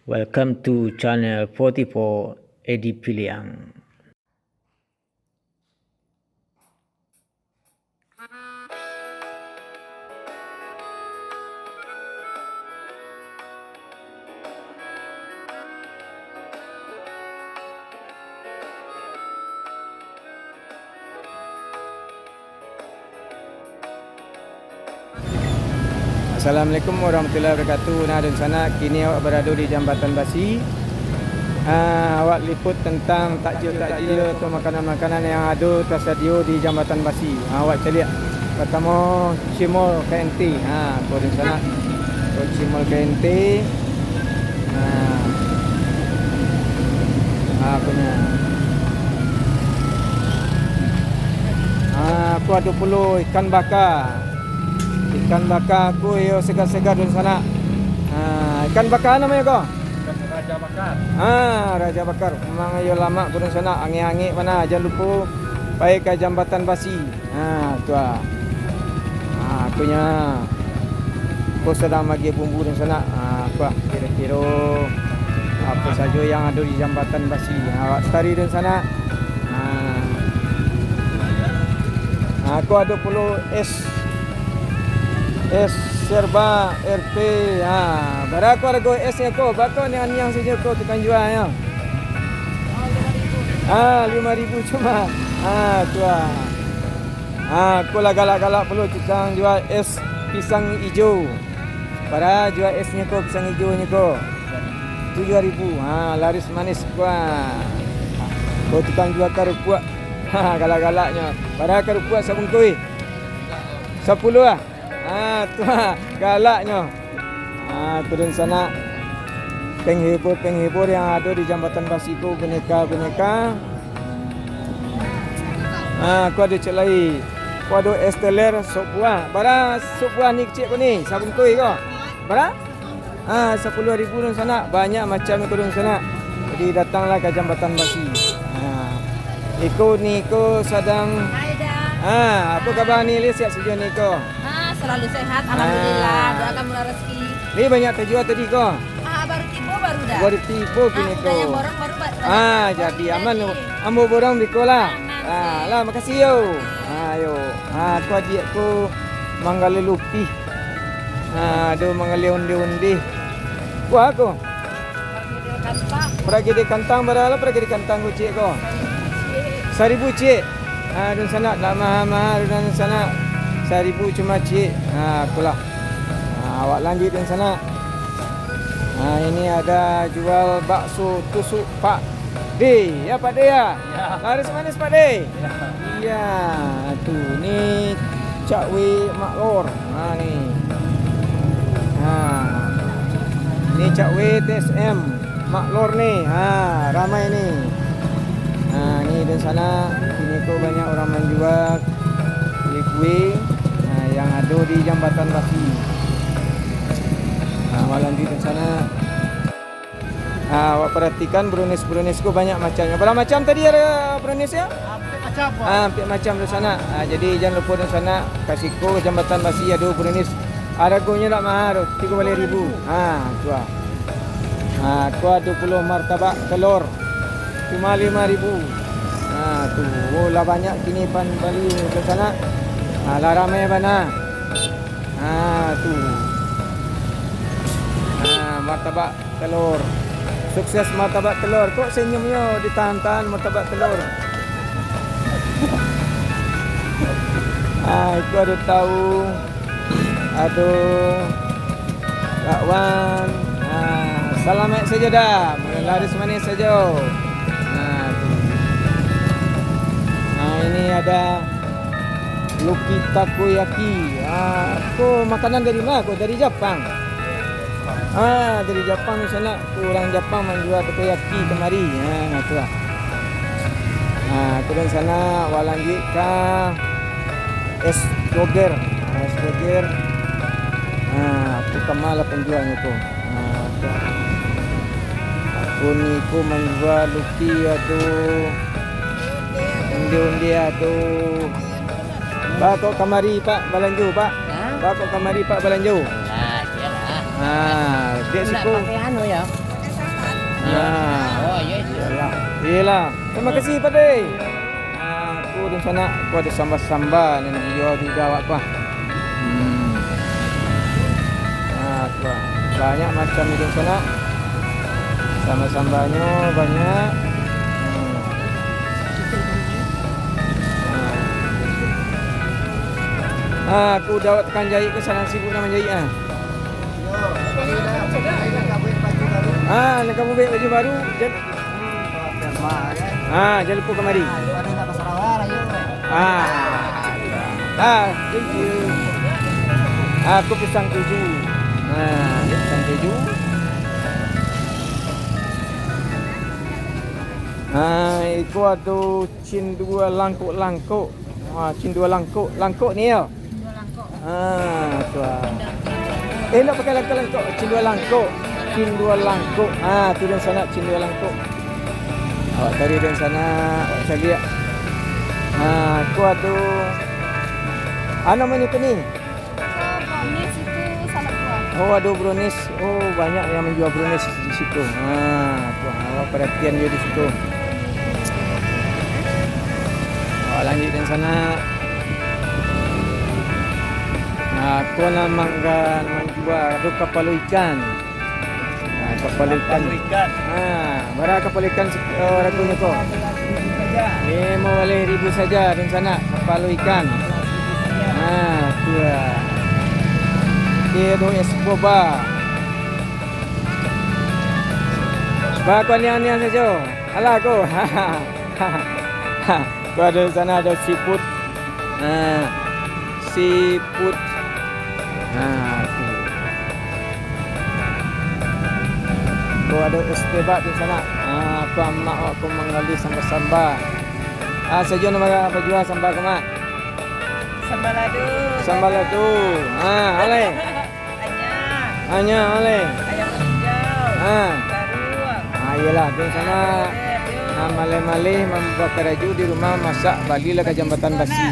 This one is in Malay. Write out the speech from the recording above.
Welcome to channel 44 Edi Piliang. Assalamualaikum warahmatullahi wabarakatuh. Nah, dan sana kini awak berada di Jambatan Basi. Awak liput tentang takjil-takjil atau makanan-makanan yang ada tersedia di Jambatan Basi. Awak cari pertama Cimol KNT. Kau di sana. Kau Cimol KNT. Punya. Aku ada puluh ikan bakar. Ikan bakar aku yo segar-segar di sana. Ikan bakar namanya kau? Raja Bakar. Raja Bakar. Memang yo lama aku di sana. Angin-angin mana jangan lupa baik ke Jambatan Basi. Tu akunya. Aku sedang bagi bumbu di sana. Apa kira-kira apa saja yang ada di Jambatan Basi. Awak stari di sana. Aku ada puluh es serba RP. Berapa harga esnya kau? Berapa ni yang saja kau tukang jual ya? 5,000 cuma. Tu aku lah galak-galak perlu tukang jual es pisang hijau. Para jual esnya kau pisang hijau ni kau. 7,000. Laris manis kuah. Kau tukang jual kerupuak. Galak-galaknya. Para kerupuak sabun kuih. 10 tu galaknya. Turun sana penghibur yang ada di Jambatan Basi itu boneka-boneka. Aku ada cek lain. Aku ada es teler sup buah. Bara sup buah ni kecil kau ni, sabun kuih kau. Bara? 10,000 di sana. Banyak macam kau di sana. Jadi datanglah ke Jambatan Basi. Niko sedang. Apa khabar ni? Sihat saja Niko. Selalu sehat, alhamdulillah. Doakan murah rezeki. Ni banyak terjual tadi kau. Baru tiba baru dah. Baru tiba kini kau. Yang borong baru. Jadi aman. Ambo borong di kola. Lah makasih yo. Yo. Aku adik aku manggale lupi. Do manggale undi-undi. Wah aku. Pergi di kantang berapa? Pergi di kantang ku cik kau. 1,000 cik. Di sana tak mahal-mahal di sana. 1,000 cuma cik. Akulah. Awak lanjut di sana. Ini ada jual bakso tusuk Pak D. Ya Pak D ya? Laris manis Pak D? Iya. Tuh ni cakwe maklor. Ni. Ni cakwe TSM maklor ni. Ramai ni. Ni di sana. Ini kok banyak orang menjual kue yang ada di Jambatan Basi. Malam di sana. Awak perhatikan brownies ku banyak macamnya. Berapa macam tadi ada brownies ya? Hampir macam di sana. Jadi jangan lupa di sana. Kasih ku Jambatan Basi ada brownies. Harganya tak mahal, 30,000. Tu aku ada puluh martabak telur. Cuma 5,000. Tu lah banyak kini pan Bali di sana. Lah ramai mana? Tu. Martabak telur. Sukses martabak telur. Kok senyumnya ditahan-tahan martabak telur? Itu ada tahu. Ada bakwan. Selamat saja dah. Laris manis saja. Ini ada Luki takoyaki. Aku makanan dari mana? Aku dari Jepang. Dari Jepang di sana. Orang Jepang menjual takoyaki kemari. Itulah. Aku dari sana awak lanjut ke es doger. Es doger. Aku kemal penjualnya tu. Aku ni ku menjual Luki aduh. Undi-undi aduh. Pak kok kamari Pak Balanjo Pak. Pak kok kamari Pak Balanjo. Siap. Dek siku. Pakai anu ya. Oh, ya itu. Iyalah. Terima kasih Padai. Aku di sana aku ada sambal-sambal ni nak jual juga awak apa. Tu lah. Banyak macam di sana. Sambal-sambalnya banyak. Aku dah tekan jahit ke sana sibuk nak menjahit ah. Nak kamu beli baju baru. Jangan lupa kemari. Thank you. Aku pisang keju. Pisang keju. Itu ada cin dua langkuk. Cin dua langkuk. Langkuk ni ya. Tu lah. Nak pakai langkuk. Cin dua langkuk. Cin dua langkuk. Tu dan sana cin dua langkuk. Awak cari dan sana. Awak saya lihat. Aku ada. Namanya apa ni? Brownies itu salad buah. Oh, ada brownies. Oh, banyak yang menjual brownies di situ. Tu awak perhatian je di situ. Awak lanjut dan sana. Aku nak menjual ada kapal ikan. Kapal ikan. Berapa kapal ikan harganya kau? 5,000 saja di sana kapal ikan. Tu lah. Dia tu es boba. Kau nian-nian saja. Alah kau. Kau ada sana ada seafood. Seafood. Tu. Kau ada es tebak di sana. Aku amak aku mengali sambal-sambal. Saja nama apa jual sambal ke mak? Sambal ladu. Sambal ladu. Ale. Anya ale. Ayam hijau. Baru. Iyalah di sana. Malih-malih membakar raju di rumah masak balilah ke Jambatan Basi.